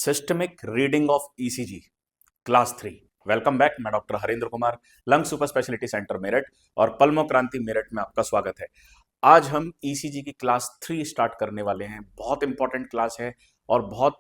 Systemic reading of ECG class 3। Welcome back. मैं doctor Harendra Kumar, lung super speciality centre Meerut और pulmo क्रांति मेरठ में आपका स्वागत है। आज हम ईसीजी की क्लास 3 स्टार्ट करने वाले हैं। बहुत इंपॉर्टेंट क्लास है और बहुत,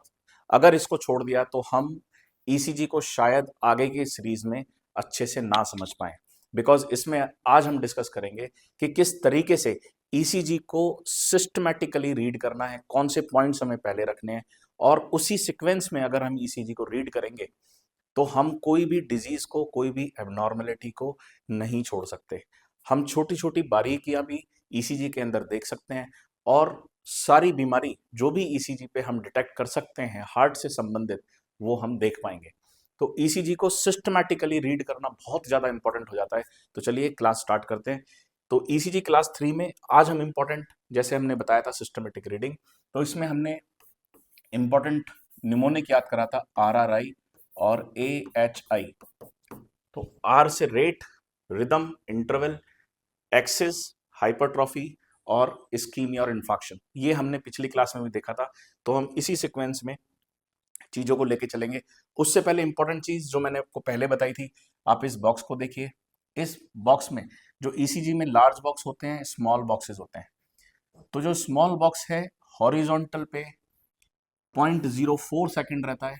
अगर इसको छोड़ दिया तो हम ईसीजी को शायद आगे की सीरीज में अच्छे से ना समझ पाए। बिकॉज इसमें आज हम डिस्कस करेंगे कि किस तरीके से ईसीजी को सिस्टमैटिकली रीड करना है, कौन से पॉइंट्स हमें पहले रखने हैं, और उसी सीक्वेंस में अगर हम ईसीजी को रीड करेंगे तो हम कोई भी डिजीज को, कोई भी एबनॉर्मलिटी को नहीं छोड़ सकते। हम छोटी छोटी बारीकियां भी ईसीजी के अंदर देख सकते हैं और सारी बीमारी जो भी ईसीजी पे हम डिटेक्ट कर सकते हैं हार्ट से संबंधित, वो हम देख पाएंगे। तो ईसीजी को सिस्टमैटिकली रीड करना बहुत ज्यादा इंपॉर्टेंट हो जाता है। तो चलिए क्लास स्टार्ट करते हैं। तो ईसीजी क्लास 3 में आज हम इंपॉर्टेंट, जैसे हमने बताया था सिस्टमेटिक रीडिंग, तो इसमें हमने इंपॉर्टेंट निमोनिक याद करा था, RRI और AHI। तो आर से rate, rhythm, interval, axis, hypertrophy और इस्कीमिया और इन्फाक्शन, ये हमने पिछली क्लास में भी देखा था। तो हम इसी सीक्वेंस में चीजों को लेके चलेंगे। उससे पहले इंपॉर्टेंट चीज जो मैंने आपको पहले बताई थी, आप इस बॉक्स को देखिए। इस बॉक्स में जो ईसीजी में लार्ज बॉक्स होते हैं, स्मॉल बॉक्सेस होते हैं। तो जो स्मॉल बॉक्स है, हॉरिजॉन्टल पे 0.04 सेकंड रहता है।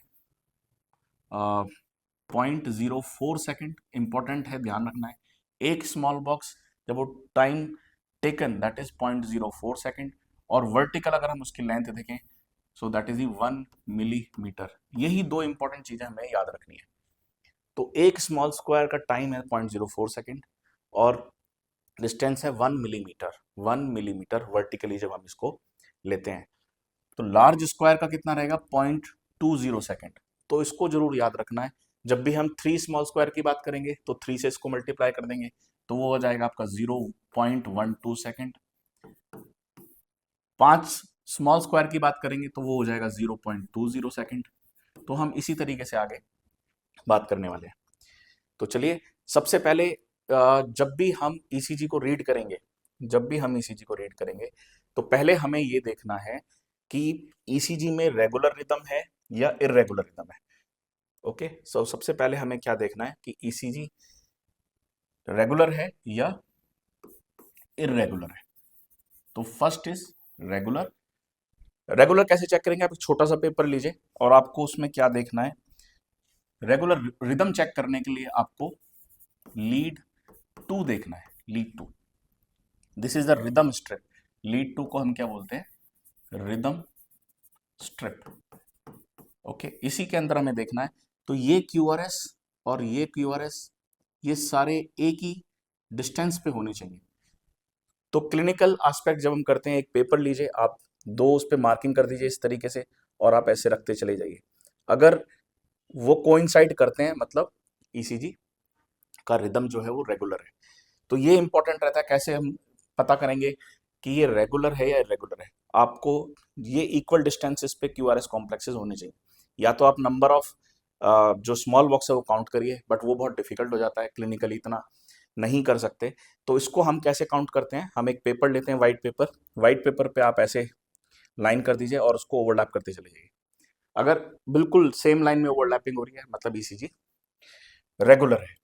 0.04 सेकंड इंपॉर्टेंट है, ध्यान रखना है। एक स्मॉल बॉक्स जब वो time taken that is 0.04 second, और वर्टिकल अगर हम उसकी लेंथ देखें सो दैट इज 1 मिलीमीटर। यही दो इंपॉर्टेंट चीजें हमें याद रखनी है। तो एक स्मॉल स्क्वायर का टाइम है 0.04 सेकंड और डिस्टेंस है 1 मिलीमीटर। 1 मिलीमीटर वर्टिकली जब हम इसको लेते हैं, तो लार्ज स्क्वायर का कितना रहेगा, 0.20 सेकंड। तो इसको जरूर याद रखना है। जब भी हम 3 स्मॉल स्क्वायर की बात करेंगे तो 3 से इसको मल्टीप्लाई कर देंगे तो वो हो जाएगा आपका 0.12 सेकंड। 5 स्मॉल स्क्वायर की बात करेंगे तो वो हो जाएगा 0.20 सेकंड। तो हम इसी तरीके से आगे बात करने वाले हैं। तो चलिए, सबसे पहले जब भी हम ईसीजी को रीड करेंगे, तो पहले हमें ये देखना है कि ईसीजी में रेगुलर रिदम है या इरेगुलर रिदम है। ओके, सो सबसे पहले हमें क्या देखना है कि ईसीजी रेगुलर है या इरेगुलर है। तो फर्स्ट इज रेगुलर। रेगुलर कैसे चेक करेंगे, आप एक छोटा सा पेपर लीजिए और आपको उसमें क्या देखना है। रेगुलर रिदम चेक करने के लिए आपको लीड 2 देखना है। Lead 2, this is the rhythm strip. Lead 2 को हम क्या बोलते हैं, रिदम स्ट्रिप। ओके, इसी के अंदर हमें देखना है। तो ये क्यूआरएस और ये क्यूआरएस, ये सारे एक ही डिस्टेंस पे होने चाहिए। तो क्लिनिकल एस्पेक्ट जब हम करते हैं, एक पेपर लीजिए आप, 2 उस पे मार्किंग कर दीजिए इस तरीके से और आप ऐसे रखते चले जाइए। अगर वो कोइंसाइड करते हैं मतलब ईसीजी का रिदम जो है वो रेगुलर है। तो ये इंपॉर्टेंट रहता है। कैसे हम पता करेंगे कि ये रेगुलर है या इरेगुलर है। आपको ये इक्वल डिस्टेंसेस पे क्यूआरएस कॉम्प्लेक्सेस होने चाहिए। या तो आप नंबर ऑफ जो स्मॉल बॉक्स है वो काउंट करिए, बट वो बहुत डिफिकल्ट हो जाता है, क्लिनिकली इतना नहीं कर सकते। तो इसको हम कैसे काउंट करते हैं, हम एक पेपर लेते हैं, वाइट पेपर पे आप ऐसे लाइन कर दीजिए और उसको ओवरलैप करते चले जाइए। अगर बिल्कुल सेम लाइन में ओवरलैपिंग हो रही है मतलब ईसीजी रेगुलर है।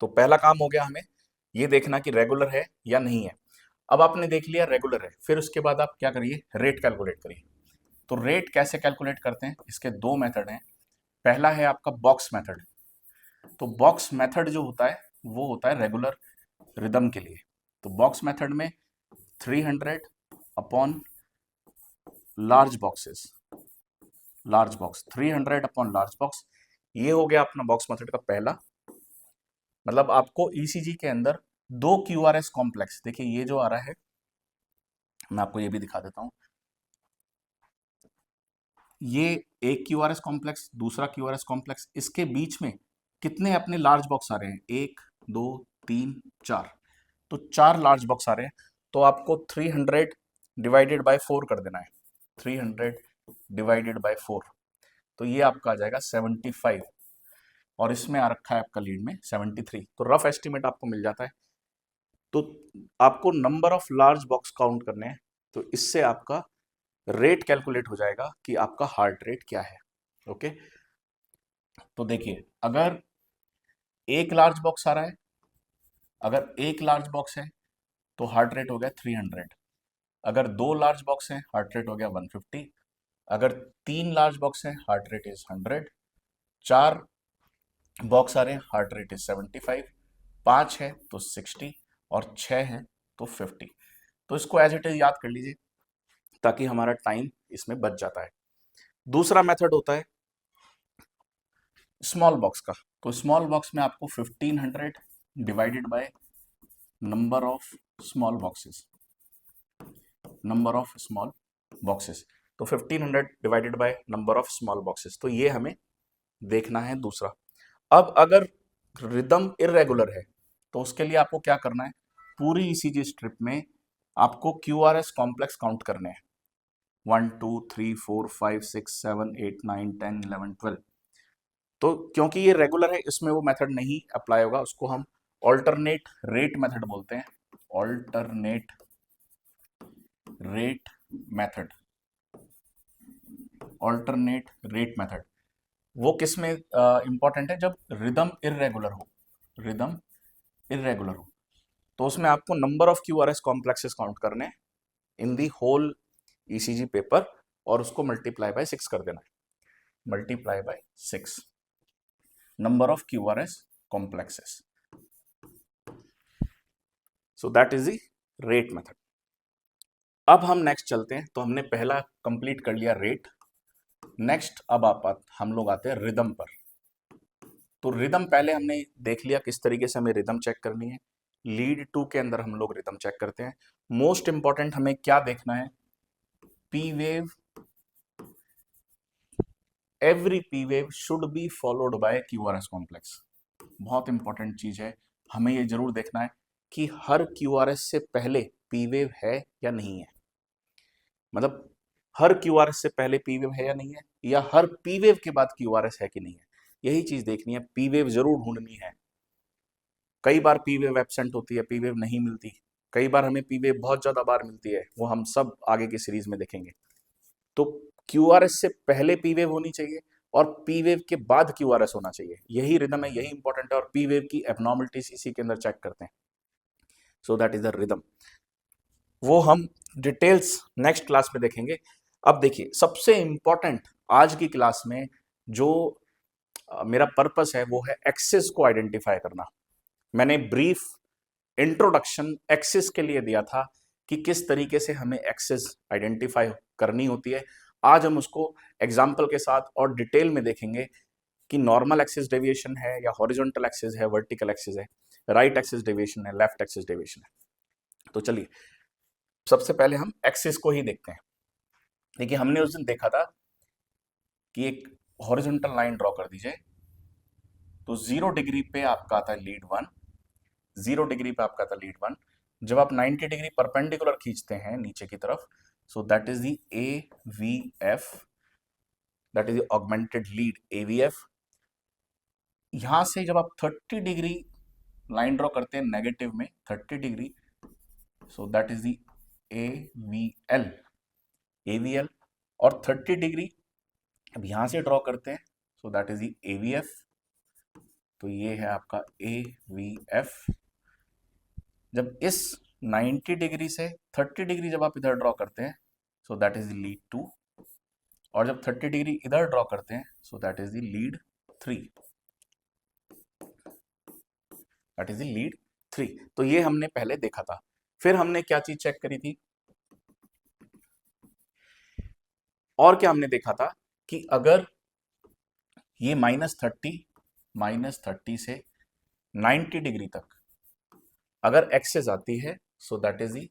तो पहला काम हो गया हमें ये देखना कि रेगुलर है या नहीं है। अब आपने देख लिया रेगुलर है, फिर उसके बाद आप क्या करिए, रेट कैलकुलेट करिए। तो रेट कैसे कैलकुलेट करते हैं, इसके दो मेथड हैं। पहला है आपका बॉक्स मेथड। तो बॉक्स मेथड जो होता है वो होता है रेगुलर रिदम के लिए। तो बॉक्स मेथड में 300 upon large boxes, large box 300 upon large box, ये हो गया अपना बॉक्स मेथड का पहला। मतलब आपको ईसीजी के अंदर 2 क्यूआरएस कॉम्प्लेक्स, देखिए ये जो आ रहा है, मैं आपको ये भी दिखा देता हूं। ये एक क्यूआरएस कॉम्प्लेक्स, दूसरा क्यूआरएस कॉम्प्लेक्स, इसके बीच में कितने अपने लार्ज बॉक्स आ रहे हैं, 1 2 3 4। तो 4 लार्ज बॉक्स आ रहे हैं। तो आपको 300 डिवाइडेड बाय 4 कर देना है। 300 डिवाइडेड बाय 4, तो ये आपका आ जाएगा 75, और इसमें आ रखा है आपका लीड में 73। तो रफ एस्टिमेट आपको मिल जाता है। तो आपको number of large box count करने हैं। तो इससे आपका रेट कैलकुलेट हो जाएगा कि आपका हार्ट रेट क्या है। ओके, तो देखिए, अगर एक लार्ज बॉक्स आ रहा है, अगर एक लार्ज बॉक्स है तो हार्ट रेट हो गया 300। अगर दो लार्ज बॉक्स है हार्ट रेट हो गया 150। अगर तीन लार्ज बॉक्स है हार्ट रेट इज 100। चार बॉक्स आ रहे हैं हार्ट रेट इज 75। पांच है तो 60 और छह है तो 50। तो इसको एज इट इज याद कर लीजिए ताकि हमारा टाइम इसमें बच जाता है। दूसरा मेथड होता है स्मॉल बॉक्स का। तो स्मॉल बॉक्स में आपको 1500 divided by number of small boxes, number of small boxes. तो 1500 divided by number of small boxes, तो ये हमें देखना है दूसरा। अब अगर रिदम इरेगुलर है तो उसके लिए आपको क्या करना है, पूरी ईसीजी स्ट्रिप में आपको क्यूआरएस कॉम्प्लेक्स काउंट करने हैं, 1 2 3 4 5 6 7 8 9 10 11 12। तो क्योंकि ये रेगुलर है इसमें वो मेथड नहीं अप्लाई होगा, उसको हम ऑल्टरनेट रेट मेथड बोलते हैं। Alternate rate method, alternate rate method वो किस में इंपॉर्टेंट है, जब रिदम इरेगुलर हो, रिदम इरेगुलर हो तो उसमें आपको number of QRS complexes count करने हैं इन दी होल ईसीजी पेपर और उसको मल्टीप्लाई बाय 6 कर देना है, multiply by 6 number of QRS complexes. So that is the rate method. अब हम नेक्स्ट चलते हैं, तो हमने पहला कंप्लीट कर लिया रेट। नेक्स्ट अब हम लोग आते हैं रिदम पर। तो रिदम पहले हमने देख लिया किस तरीके से हमें रिदम चेक करनी है। लीड 2 के अंदर हम लोग रिदम चेक करते हैं। मोस्ट इंपॉर्टेंट हमें क्या देखना है, P wave, every P wave should be followed by QRS complex. बहुत इंपॉर्टेंट चीज है, हमें ये जरूर देखना है कि हर क्यूआरएस से पहले पी वेव है या नहीं है। मतलब हर क्यूआरएस से पहले पी वेव है या नहीं है, या हर पी वेव के बाद क्यूआरएस है कि नहीं है, यही चीज देखनी है। पी वेव जरूर ढूंढनी है। कई बार पी वेव एब्सेंट होती है, पी वेव नहीं मिलती, कई बार हमें पी वेव बहुत ज्यादा बार मिलती है, वो हम सब आगे की सीरीज में देखेंगे। तो क्यूआरएस से पहले पी वेव होनी चाहिए और पी वेव के बाद क्यूआरएस होना चाहिए, यही रिदम है, यही इंपॉर्टेंट है। और पी वेव की एबनॉर्मलिटीज इसी के अंदर चेक करते हैं। सो दैट इज द रिदम, वो हम डिटेल्स नेक्स्ट क्लास में देखेंगे। अब देखिए, सबसे इंपॉर्टेंट आज की क्लास में जो मेरा पर्पस है वो है एक्सिस को आइडेंटिफाई करना। मैंने ब्रीफ इंट्रोडक्शन एक्सिस के लिए दिया था कि किस तरीके से हमें एक्सिस आइडेंटिफाई करनी होती है। आज हम उसको एग्जाम्पल के साथ और डिटेल में देखेंगे कि नॉर्मल एक्सिस डेविएशन है या हॉरिजॉन्टल एक्सिस है, वर्टिकल एक्सिस है, राइट एक्सिस डेविएशन है, लेफ्ट एक्सिस डेविएशन है। तो चलिए सबसे पहले हम एक्सिस को ही देखते हैं। देखिए, हमने उस दिन देखा था कि एक हॉरिजॉन्टल लाइन ड्रॉ कर दीजिए, तो 0 डिग्री पे आपका आता है लीड 1, 0 डिग्री पे आपका आता है लीड 1। जब आप 90 डिग्री परपेंडिकुलर खींचते हैं नीचे की तरफ, सो that is the AVF, that is the augmented lead AVF। यहां से जब आप 30 डिग्री लाइन ड्रॉ करते हैं नेगेटिव में 30 degree, so that is the AVL, AVL। और 30 डिग्री अब यहां से ड्रॉ करते हैं, सो दैट इज द AVF। तो ये है आपका AVF। जब इस 90 डिग्री से 30 डिग्री जब आप इधर ड्रॉ करते हैं, सो दैट इज द लीड 2। और जब 30 डिग्री इधर ड्रॉ करते हैं, सो that is the lead 3, that is the lead 3। तो ये हमने पहले देखा था। फिर हमने क्या चीज चेक करी थी, और क्या हमने देखा था कि अगर ये -30 से 90 डिग्री तक अगर एक्सेस आती है, so that is the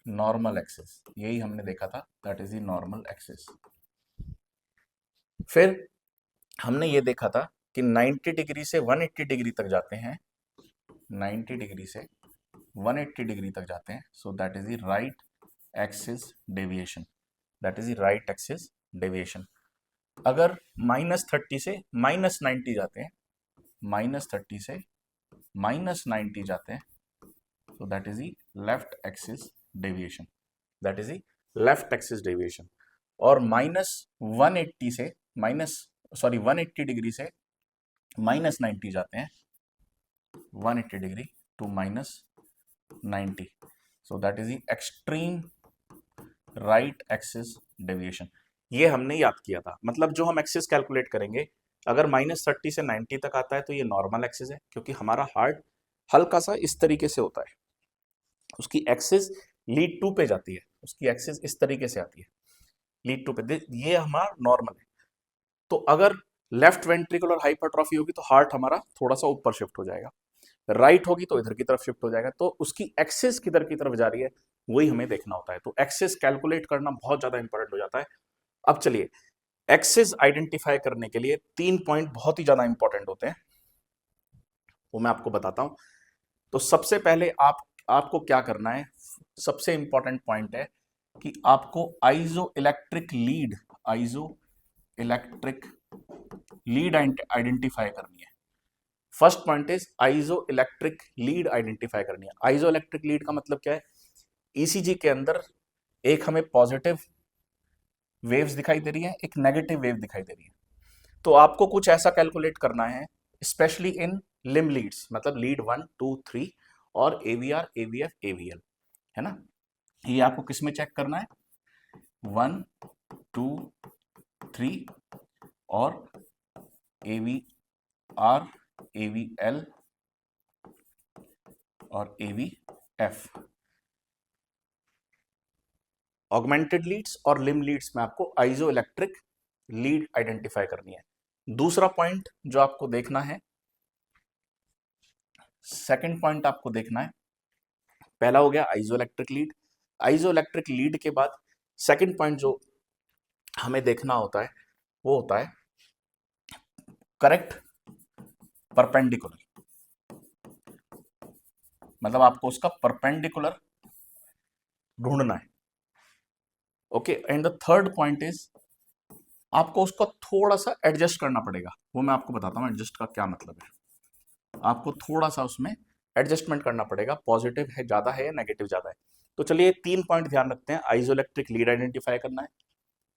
normal axis. यही हमने देखा था, that is the normal axis. फिर हमने ये देखा था कि 90 डिग्री से 180 डिग्री तक जाते हैं, 90 डिग्री से 180 डिग्री तक जाते हैं, सो that is the right axis deviation, that is the right axis deviation. अगर -30 से -90 जाते हैं, -30 से -90 जाते हैं, so that is the left axis deviation, that is the left axis deviation, और -180 से माइनस 180 डिग्री से -90 जाते हैं, 180 degree to -90, so that is the extreme right axis deviation. ये हमने याद किया था, मतलब जो हम एक्सिस कैलकुलेट करेंगे, अगर -30 से 90 तक आता है तो ये नॉर्मल एक्सिस है, क्योंकि हमारा हार्ट हल्का सा इस तरीके से होता है, उसकी एक्सिस लीड टू पे जाती है, उसकी एक्सिस इस तरीके से आती है, लीड टू पे, ये हमारा नॉर्मल है। तो अगर लेफ्ट वेंट्रिकुलर हाइपरट्रॉफी होगी तो हार्ट हमारा थोड़ा सा ऊपर शिफ्ट हो जाएगा, राइट होगी तो इधर की तरफ शिफ्ट हो जाएगा, तो उसकी एक्सिस किधर की तरफ जा रही है वही हमें देखना होता है। तो एक्सिस कैलकुलेट करना बहुत ज्यादा इंपॉर्टेंट हो जाता है। अब चलिए, एक्सिस आइडेंटिफाई करने के लिए 3 पॉइंट बहुत ही ज्यादा इंपॉर्टेंट होते हैं, वो मैं आपको बताता हूं। तो सबसे पहले आपको क्या करना है, सबसे इंपॉर्टेंट पॉइंट है कि आपको आइजो इलेक्ट्रिक लीड आइडेंटिफाई करनी है। फर्स्ट पॉइंट इज आइजो इलेक्ट्रिक लीड आइडेंटिफाई करनी है। आइजो इलेक्ट्रिक लीड का मतलब क्या है, ईसीजी के अंदर एक हमें पॉजिटिव वेव्स दिखाई दे रही है, एक नेगेटिव वेव दिखाई दे रही है, तो आपको कुछ ऐसा कैलकुलेट करना है, स्पेशली इन लिम लीड्स, मतलब लीड 1 2 3 और एवीआर एवीएफ एवीएल, है ना। ये आपको किस में चेक करना है, 1 2 3 और एवीआर एवीएल और एवीएफ। ऑगमेंटेड लीड्स और लिम लीड्स में आपको आइजो इलेक्ट्रिक लीड आइडेंटिफाई करनी है। दूसरा पॉइंट जो आपको देखना है, सेकंड पॉइंट आपको देखना है, पहला हो गया आइजो इलेक्ट्रिक लीड। आइजो इलेक्ट्रिक लीड के बाद सेकंड पॉइंट जो हमें देखना होता है वो होता है करेक्ट परपेंडिकुलर, मतलब आपको उसका परपेंडिकुलर ढूंढना है। Okay, and the third point is आपको उसको थोड़ा सा एडजस्ट करना पड़ेगा, वो मैं आपको बताता हूँ एडजस्ट का क्या मतलब है। आपको थोड़ा सा उसमें एडजस्टमेंट करना पड़ेगा, पॉजिटिव है ज्यादा है या नेगेटिव ज्यादा है। तो चलिए 3 पॉइंट ध्यान रखते हैं, आइजोइलेक्ट्रिक लीड आइडेंटिफाई करना है,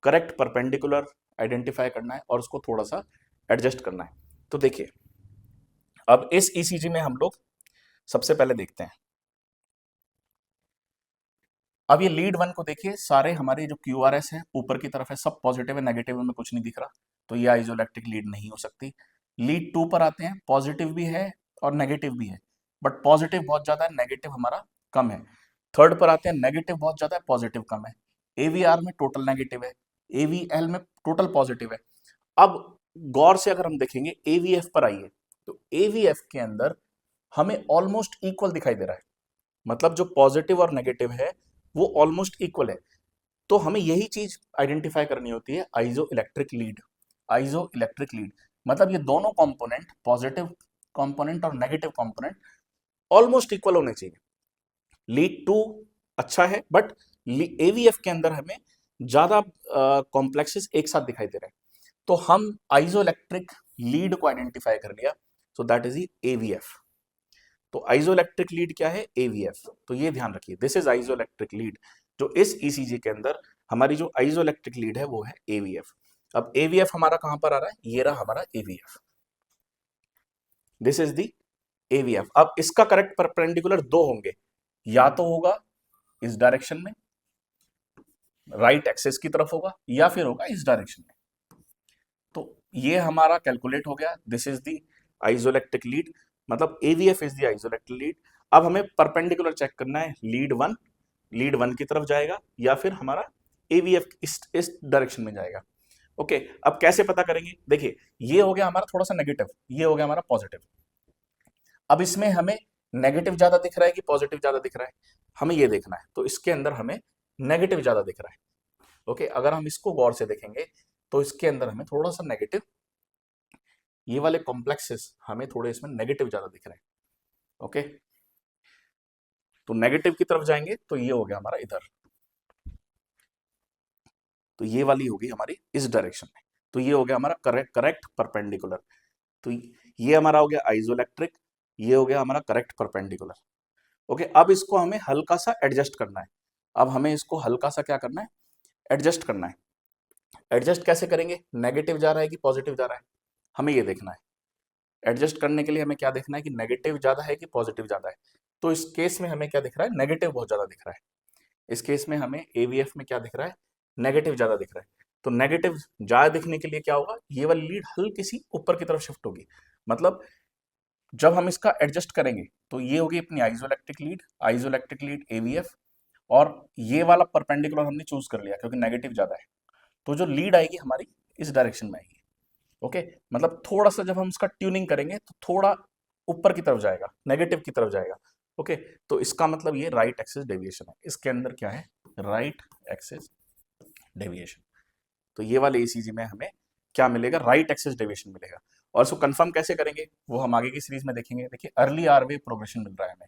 करेक्ट परपेंडिकुलर आइडेंटिफाई करना है, और उसको थोड़ा सा एडजस्ट करना है। तो देखिए, अब इस ईसीजी में हम लोग सबसे पहले देखते हैं, अब ये लीड 1 को देखिए, सारे हमारे जो क्यूआरएस है ऊपर की तरफ है, सब पॉजिटिव है, नेगेटिव में कुछ नहीं दिख रहा, तो ये आइजोइलेक्ट्रिक लीड नहीं हो सकती। लीड 2 पर आते हैं, पॉजिटिव भी है और नेगेटिव भी है, बट पॉजिटिव बहुत ज्यादा है, नेगेटिव हमारा कम है। थर्ड पर आते हैं, नेगेटिव बहुत ज्यादा है, पॉजिटिव कम है। एवीआर में टोटल नेगेटिव है, एवीएल में टोटल पॉजिटिव है। अब गौर से अगर हम देखेंगे एवीएफ पर आइए, तो एवीएफ के अंदर हमें ऑलमोस्ट इक्वल दिखाई दे रहा है, मतलब जो पॉजिटिव और नेगेटिव है वो ऑलमोस्ट इक्वल है। तो हमें यही चीज आइडेंटिफाई करनी होती है, आइजो इलेक्ट्रिक लीड। आइजो इलेक्ट्रिक लीड मतलब ये दोनों कंपोनेंट, पॉजिटिव कंपोनेंट और नेगेटिव कंपोनेंट ऑलमोस्ट इक्वल होने चाहिए। लीड टू अच्छा है, बट एवीएफ के अंदर हमें ज्यादा कॉम्प्लेक्सेस एक साथ दिखाई दे रहे हैं, तो हम आइजो इलेक्ट्रिक लीड को आइडेंटिफाई कर लिया, सो दैट इज एवीएफ। तो आइजोइलेक्ट्रिक लीड क्या है, एवीएफ। तो ये ध्यान रखिए, दिस इज आइजोइलेक्ट्रिक लीड। जो इस ईसीजी के अंदर हमारी जो आइजोइलेक्ट्रिक लीड है वो है एवीएफ। अब एवीएफ हमारा कहां पर आ रहा है, ये रहा हमारा aVF, this is the aVF. अब इसका करेक्ट परपेंडिकुलर दो होंगे, या तो होगा इस डायरेक्शन में, राइट एक्सिस की तरफ होगा, या फिर होगा इस डायरेक्शन में। तो ये हमारा कैलकुलेट हो गया, दिस इज द आइजोइलेक्ट्रिक लीड, मतलब एवीएफ इज द आइजोइलेक्ट्रिक लीड। अब हमें परपेंडिकुलर चेक करना है, लीड वन की तरफ जाएगा या फिर हमारा एवीएफ इस डायरेक्शन में जाएगा। ओके, अब कैसे पता करेंगे, देखिए ये हो गया हमारा थोड़ा सा नेगेटिव, ये हो गया हमारा पॉजिटिव। अब इसमें हमें नेगेटिव ज्यादा दिख रहा है कि पॉजिटिव ज्यादा दिख रहा है, हमें ये देखना है, तो इसके अंदर हमें नेगेटिव ज्यादा दिख रहा है। ओके, अगर हम इसको गौर से देखेंगे तो इसके अंदर हमें थोड़ा सा नेगेटिव, ये वाले कॉम्प्लेक्सेस हमें थोड़े इसमें नेगेटिव ज्यादा दिख रहे हैं। ओके, तो नेगेटिव की तरफ जाएंगे तो ये हो गया हमारा इधर, तो ये वाली होगी हमारी इस डायरेक्शन में, तो ये हो गया हमारा करेक्ट परपेंडिकुलर। तो ये हमारा हो गया आइजोइलेक्ट्रिक, ये हो गया हमारा करेक्ट परपेंडिकुलर। ओके, अब इसको हमें हल्का सा एडजस्ट करना है, अब हमें इसको हल्का सा क्या करना है, एडजस्ट करना है। एडजस्ट कैसे करेंगे, नेगेटिव जा रहा है कि पॉजिटिव जा रहा है, हमें ये देखना है। एडजस्ट करने के लिए हमें क्या देखना है कि नेगेटिव ज्यादा है कि पॉजिटिव ज्यादा है। तो इस केस में हमें क्या दिख रहा है, नेगेटिव बहुत ज्यादा दिख रहा है। इस केस में हमें एवीएफ में क्या दिख रहा है, नेगेटिव ज्यादा दिख रहा है। तो नेगेटिव ज्यादा दिखने के लिए क्या होगा, ये वाली लीड हल्की सी ऊपर की तरफ शिफ्ट होगी। मतलब जब हम इसका एडजस्ट करेंगे तो ये होगी अपनी आइसोइलेक्ट्रिक लीड एवीएफ, और ये वाला परपेंडिकुलर हमने चूज कर लिया क्योंकि नेगेटिव ज्यादा है। तो जो लीड आएगी हमारी इस डायरेक्शन में आएगी। ओके, मतलब थोड़ा सा जब हम इसका ट्यूनिंग करेंगे तो थोड़ा ऊपर की तरफ जाएगा, नेगेटिव की तरफ जाएगा। ओके, तो इसका मतलब ये राइट एक्सिस डेविएशन है। इसके अंदर क्या है, राइट एक्सिस डेविएशन। तो ये वाले ईसीजी में हमें क्या मिलेगा, राइट एक्सिस डेविएशन मिलेगा। और इसको कंफर्म कैसे करेंगे वो हम आगे की सीरीज में देखेंगे। देखिए अर्ली आर वेव प्रोग्रेशन मिल रहा है हमें,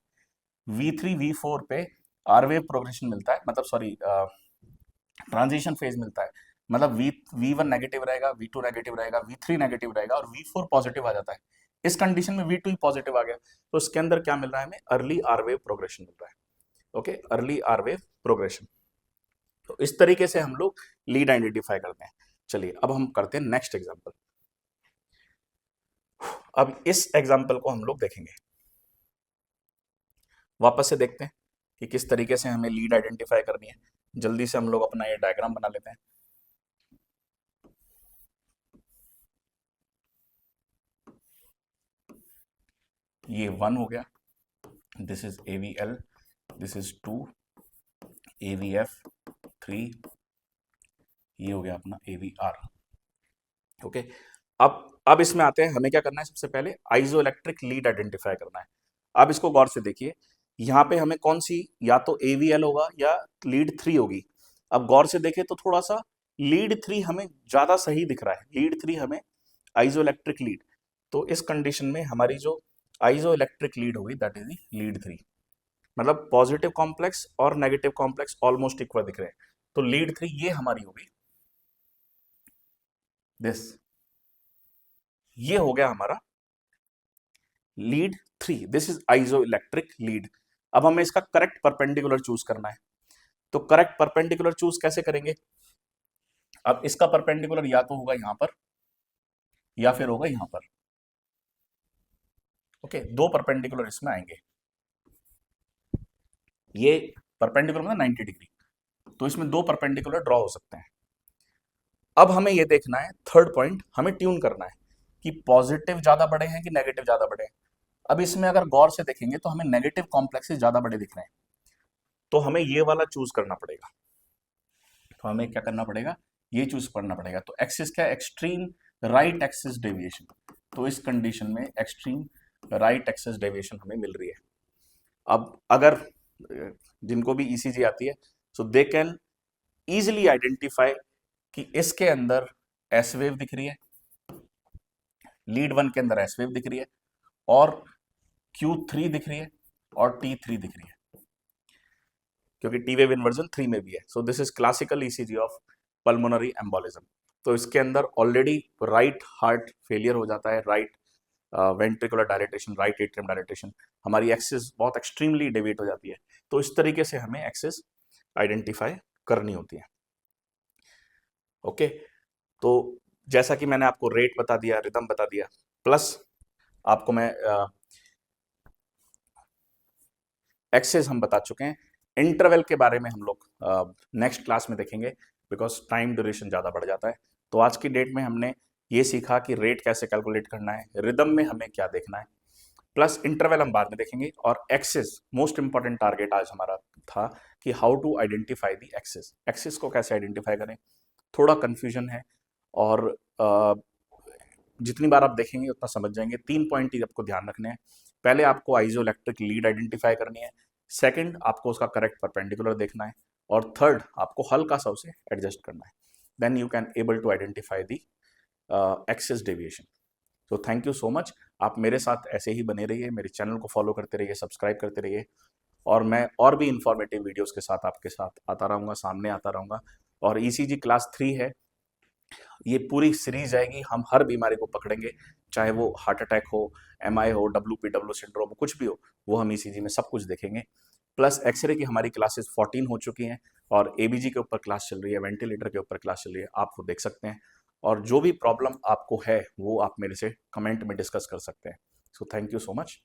V3 V4 पे आर वेव प्रोग्रेशन मिलता है, मतलब सॉरी ट्रांजिशन फेज मिलता है। मतलब V1 नेगेटिव रहेगा, V2 नेगेटिव रहेगा, V3 नेगेटिव रहेगा और V4 पॉजिटिव आ जाता है। इस कंडीशन में V2 ही पॉजिटिव आ गया, तो इसके अंदर क्या मिल रहा है हमें, अर्ली आर वेव प्रोग्रेशन मिल रहा है। Okay, early R wave progression. तो इस तरीके से हम लोग लीड आइडेंटिफाई करते हैं। चलिए अब हम करते हैं नेक्स्ट एग्जांपल। अब इस एग्जांपल को हम लोग देखेंगे, वापस से देखते हैं कि किस तरीके से हमें लीड आइडेंटिफाई करनी है। जल्दी से हम लोग अपना ये डायग्राम बना लेते हैं। ये 1 हो गया, this is AVL, this is 2, AVF 3, ये हो गया अपना AVR। ओके, अब इसमें आते हैं, हमें क्या करना है, सबसे पहले आइसोइलेक्ट्रिक लीड आइडेंटिफाई करना है। अब इसको गौर से देखिए, यहाँ पे हमें कौन सी, या तो AVL होगा या लीड 3 होगी। अब गौर से देखें तो थोड़ा सा लीड 3 हमें ज्यादा सही दिख रहा है, लीड 3 हमें आइसोइलेक्ट्रिक लीड। तो इस कंडीशन में हमारी जो आइसोइलेक्ट्रिक लीड होगी दैट इज लीड 3। मतलब पॉजिटिव कॉम्प्लेक्स और नेगेटिव कॉम्प्लेक्स ऑलमोस्ट इक्वल दिख रहे हैं। तो लीड 3 ये हमारी होगी, दिस, ये हो गया हमारा lead 3, this is isoelectric lead. अब हमें इसका करेक्ट परपेंडिकुलर चूज करना है। तो करेक्ट परपेंडिकुलर चूज कैसे करेंगे, अब इसका परपेंडिकुलर या तो होगा यहां पर या फिर होगा यहां पर। ओके, दो परपेंडिकुलर इसमें आएंगे, ये परपेंडिकुलर मतलब 90 डिग्री, तो इसमें दो परपेंडिकुलर ड्रॉ हो सकते हैं। अब हमें ये देखना है, थर्ड पॉइंट हमें ट्यून करना है कि पॉजिटिव ज्यादा बड़े हैं कि नेगेटिव ज्यादा बड़े हैं। अब इसमें अगर गौर से देखेंगे तो हमें नेगेटिव कॉम्प्लेक्सेस ज्यादा बड़े दिख रहे हैं, तो हमें ये वाला चूज करना पड़ेगा। तो हमें क्या करना पड़ेगा, ये चूज करना पड़ेगा। तो एक्सिस क्या है, एक्सट्रीम राइट एक्सिस डेविएशन। तो इस कंडीशन में एक्सट्रीम राइट एक्सिस डेविएशन हमें मिल रही है। अब अगर जिनको भी ईसीजी आती है, सो दे कैन इजिली आइडेंटिफाई कि इसके अंदर एस वेव दिख रही है, लीड 1 के अंदर एस वेव दिख रही है, और Q3 दिख रही है, और T3 दिख रही है, क्योंकि टी वेव इन्वर्जन 3 में भी है। So this is classical ECG of pulmonary embolism. तो इसके अंदर ऑलरेडी राइट हार्ट फेलियर हो जाता है, right ventricular dilatation, right atrium dilatation, हमारी एक्सिस बहुत एक्सट्रीमली डेविएट हो जाती है। तो इस तरीके से हमें एक्सिस आइडेंटिफाई करनी होती है। ओके, तो जैसा कि मैंने आपको रेट बता दिया, रिदम बता दिया, प्लस आपको मैं एक्सेस हम बता चुके हैं। इंटरवल के बारे में हम लोग नेक्स्ट क्लास में देखेंगे, बिकॉज टाइम ड्यूरेशन ज़्यादा बढ़ जाता है। तो आज की डेट में हमने ये सीखा कि रेट कैसे कैलकुलेट करना है, रिदम में हमें क्या देखना है, प्लस इंटरवल हम बाद में देखेंगे, और एक्सेस मोस्ट इंपॉर्टेंट टारगेट आज हमारा था कि how to identify the axis. Axis को कैसे आइडेंटिफाई करें, थोड़ा कन्फ्यूजन है, और जितनी बार आप देखेंगे उतना समझ जाएंगे। 3 पॉइंट ही आपको ध्यान रखने हैं। पहले आपको आइसोइलेक्ट्रिक लीड आइडेंटिफाई करनी है, सेकंड आपको उसका करेक्ट परपेंडिकुलर देखना है, और थर्ड आपको हल्का सा उसे एडजस्ट करना है। Then you can able to identify the axis deviation. तो थैंक यू सो मच, आप मेरे साथ ऐसे ही बने रहिए, मेरे चैनल को फॉलो करते रहिए, सब्सक्राइब करते रहिए, और मैं और भी इंफॉर्मेटिव वीडियोस के साथ आपके साथ आता रहूँगा, सामने आता रहूँगा। और ईसीजी क्लास 3 है, ये पूरी सीरीज आएगी, हम हर बीमारी को पकड़ेंगे, चाहे वो हार्ट अटैक हो, एमआई हो, WPW सिंड्रोम हो, कुछ भी हो, वो हम ईसीजी में सब कुछ देखेंगे। प्लस एक्सरे की हमारी क्लासेस 14 हो चुकी हैं और एबीजी के ऊपर क्लास चल रही है, वेंटिलेटर के ऊपर क्लास चल रही है, आप वो देख सकते हैं। और जो भी प्रॉब्लम आपको है वो आप मेरे से कमेंट में डिस्कस कर सकते हैं। So thank you so much.